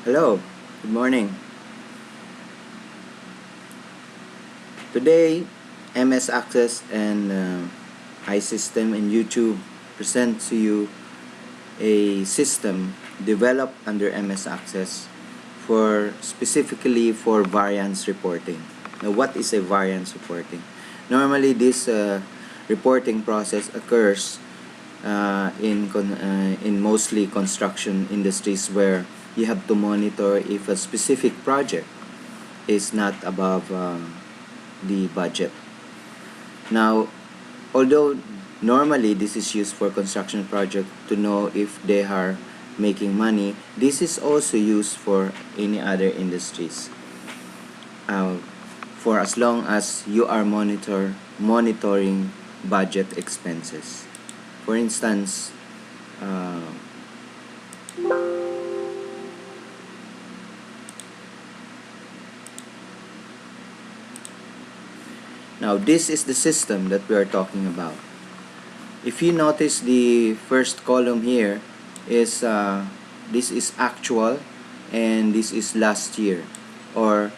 Hello, good morning. Today, MS Access and iSYSTEM and YouTube present to you a system developed under MS Access for specifically for variance reporting. Now, what is a variance reporting? Normally, this reporting process occurs in mostly construction industries where you have to monitor if a specific project is not above the budget. Now, although normally this is used for construction project to know if they are making money, this is also used for any other industries. For as long as you are monitoring budget expenses. For instance, now this is the system that we are talking about. If you notice, the first column here is this is actual and this is last year, or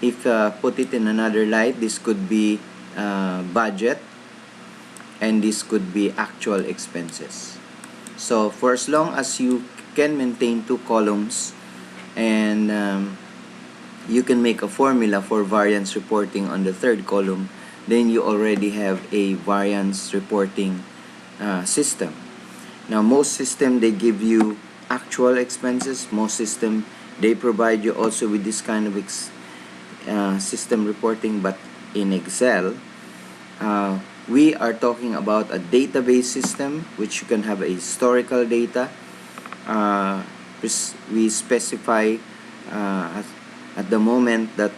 if put it in another light, this could be budget and this could be actual expenses. So for as long as you can maintain two columns and you can make a formula for variance reporting on the third column, then you already have a variance reporting system. Now, most system they give you actual expenses. Most system they provide you also with this kind of system reporting. But in Excel, we are talking about a database system which you can have a historical data. We specify at the moment that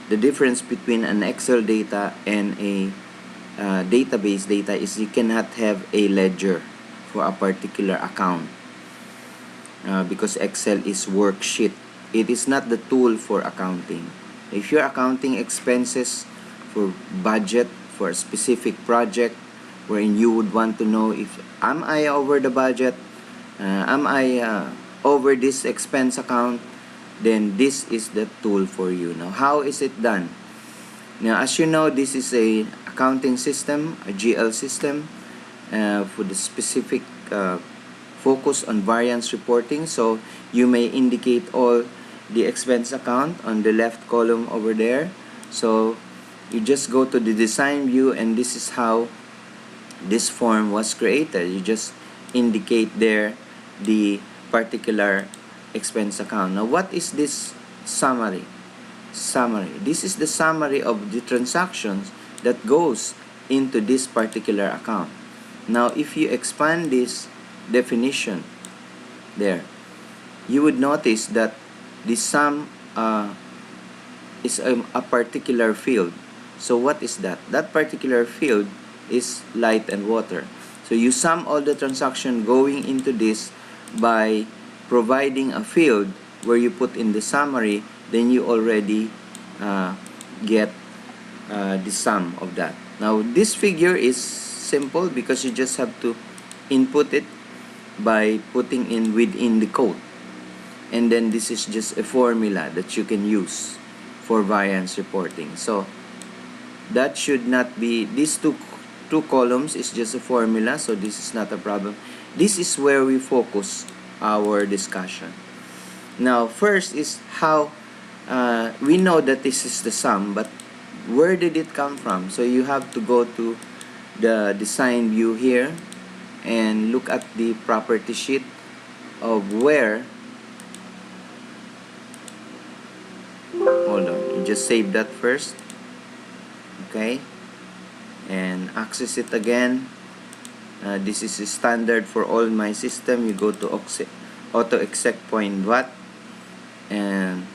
the difference between an Excel data and a database data is you cannot have a ledger for a particular account because Excel is worksheet. It is not the tool for accounting. If you're accounting expenses for budget for a specific project wherein you would want to know if am I over the budget, am I over this expense account, then this is the tool for you. Now, how is it done? Now, as you know, this is a accounting system, a GL system for the specific focus on variance reporting. So you may indicate all the expense account on the left column over there. So you just go to the design view, and this is how this form was created. You just indicate there the particular expense account. Now, what is this summary? This is the summary of the transactions that goes into this particular account. Now, if you expand this definition there, you would notice that the sum is a particular field. So what is that? That particular field is light and water. So you sum all the transaction going into this by providing a field where you put in the summary, then you already get the sum of that. Now, this figure is simple because you just have to input it by putting in within the code. And then this is just a formula that you can use for variance reporting. So that should not be, these two columns is just a formula, so this is not a problem. This is where we focus our discussion. Now, first is how we know that this is the sum, but where did it come from? So you have to go to the design view here and look at the property sheet of where, hold on, you just save that first, okay, and access it again. This is a standard for all my system. You go to auto exec point VAT and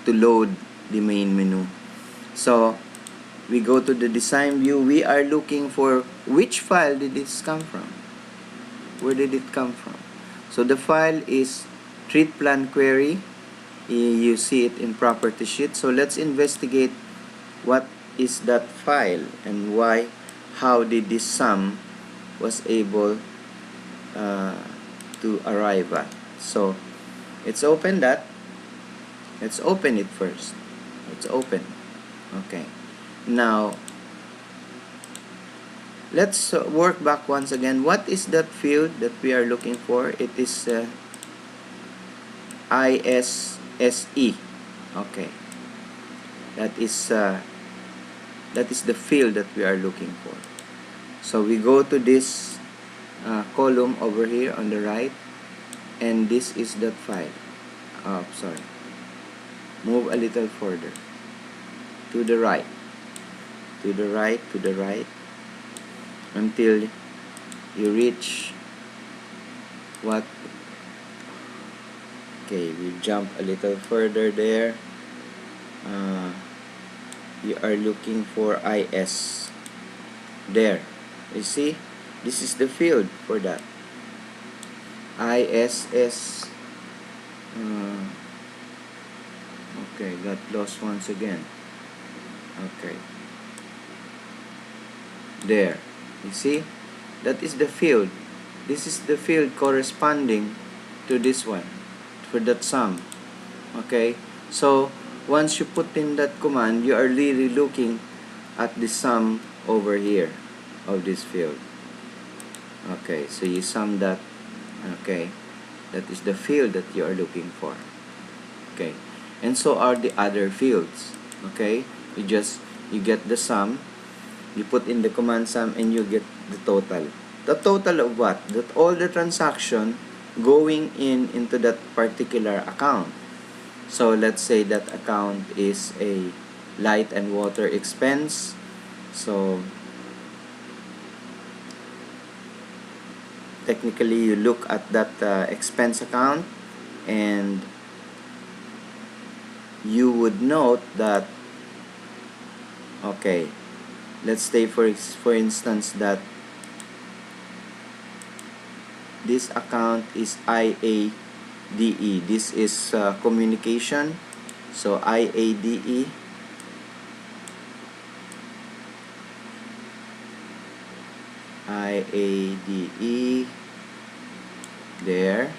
to load the main menu. So we go to the design view. We are looking for which file did this come from. Where did it come from? So the file is treat plan query. You see it in property sheet. So let's investigate what is that file and why, how did this sum was able to arrive at. So let's open that. Let's open it first. Let's open. Okay. Now, let's work back once again. What is that field that we are looking for? It is ISSE. Okay. That is the field that we are looking for. So we go to this column over here on the right, and this is that file. Oh, sorry. Move a little further. To the right. To the right, to the right. Until you reach what? Okay, we jump a little further there. You are looking for IS. There. You see? This is the field for that. ISS. Okay, got lost once again. Okay. There. You see? That is the field. This is the field corresponding to this one. For that sum. Okay? So, once you put in that command, you are really looking at the sum over here of this field. Okay, so you sum that. Okay, that is the field that you are looking for. Okay, and so are the other fields. Okay, you get the sum, you put in the command sum, and you get the total. The total of what? That all the transaction going into that particular account. So let's say that account is a light and water expense. So technically you look at that expense account, and you would note that, okay, let's say for instance that this account is IADE. This is communication. So IADE. IADE. There.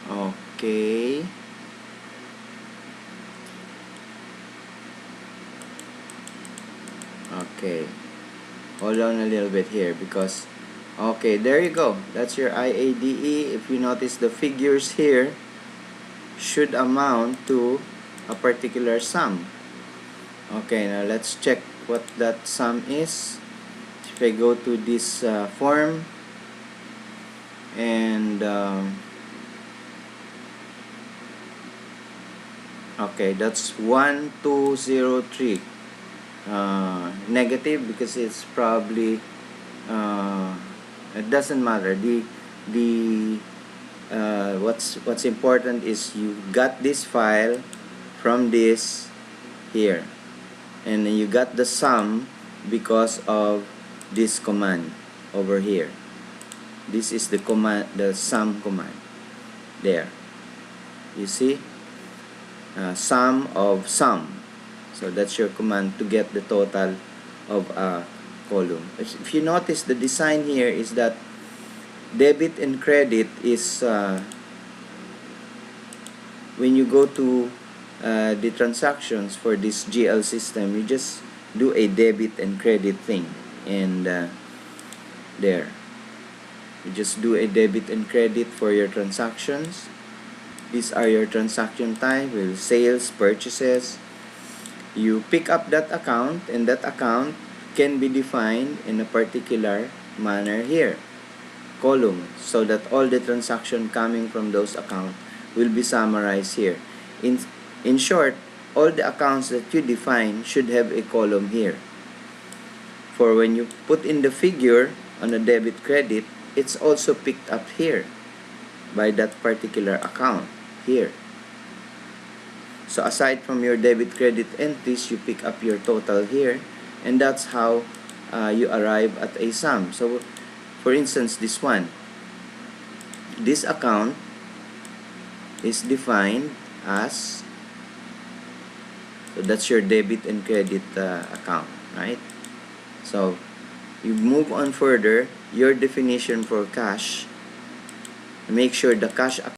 Okay. Okay. Hold on a little bit here because, okay, there you go. That's your IADE. If you notice, the figures here should amount to a particular sum. Okay, now let's check what that sum is. If I go to this form, and okay, that's 1203. Negative because it's probably it doesn't matter. What's important is you got this file from this here, and you got the sum because of this command over here. This is the command, the sum command. There, you see, sum of sum. So that's your command to get the total of a column. If you notice, the design here is that debit and credit is when you go to the transactions for this GL system, you just do a debit and credit thing, and there you just do a debit and credit for your transactions. These are your transaction type with sales, purchases. You pick up that account, and that account can be defined in a particular manner here, column, so that all the transaction coming from those accounts will be summarized here. In short, all the accounts that you define should have a column here. For when you put in the figure on a debit credit, it's also picked up here by that particular account here. So aside from your debit credit entries, you pick up your total here, and that's how you arrive at a sum. So for instance, this one, this account is defined as, so that's your debit and credit account, right? So you move on further, your definition for cache, make sure the cache